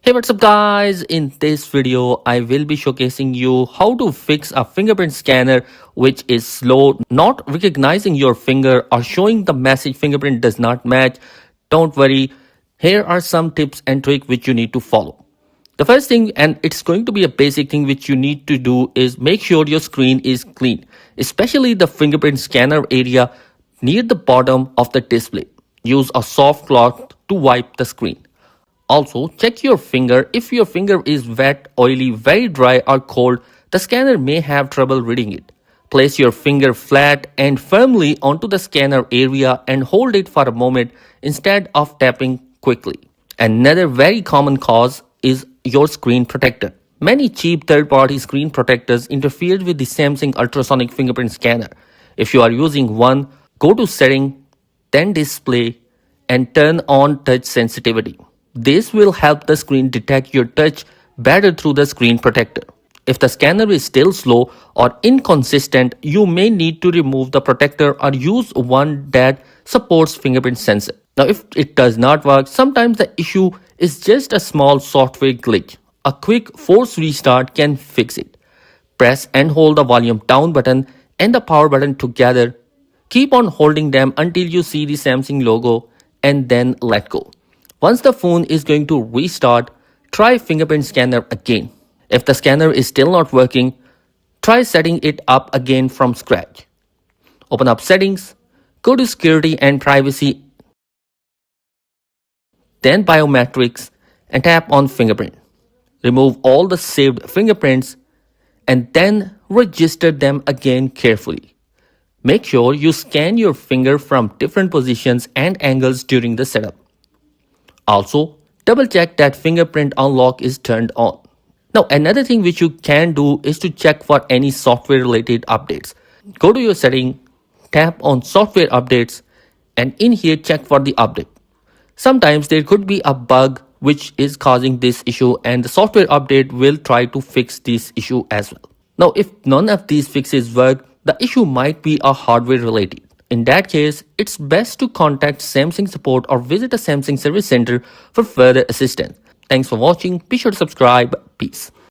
Hey, what's up guys? In this video, I will be showcasing you how to fix a fingerprint scanner which is slow, not recognizing your finger or showing the message fingerprint does not match. Don't worry, here are some tips and tricks which you need to follow. The first thing, and it's going to be a basic thing which you need to do, is make sure your screen is clean, especially the fingerprint scanner area near the bottom of the display. Use a soft cloth to wipe the screen. Also, check your finger. If your finger is wet, oily, very dry or cold, the scanner may have trouble reading it. Place your finger flat and firmly onto the scanner area and hold it for a moment instead of tapping quickly. Another very common cause is your screen protector. Many cheap third-party screen protectors interfere with the Samsung ultrasonic fingerprint scanner. If you are using one, go to Setting, then Display, and turn on touch sensitivity. This will help the screen detect your touch better through the screen protector. If the scanner is still slow or inconsistent, you may need to remove the protector or use one that supports fingerprint sensor. Now, if it does not work, sometimes the issue is just a small software glitch. A quick force restart can fix it. Press and hold the volume down button and the power button together. Keep on holding them until you see the Samsung logo and then let go. Once the phone is going to restart, try fingerprint scanner again. If the scanner is still not working, try setting it up again from scratch. Open up settings, go to security and privacy, then biometrics and tap on fingerprint. Remove all the saved fingerprints and then register them again carefully. Make sure you scan your finger from different positions and angles during the setup. Also, double check that fingerprint unlock is turned on. Now, another thing which you can do is to check for any software related updates. Go to your setting, tap on software updates, and in here check for the update. Sometimes there could be a bug which is causing this issue and the software update will try to fix this issue as well. Now, if none of these fixes work, the issue might be a hardware related. In that case, it's best to contact Samsung support or visit a Samsung service center for further assistance. Thanks for watching. Be sure to subscribe. Peace.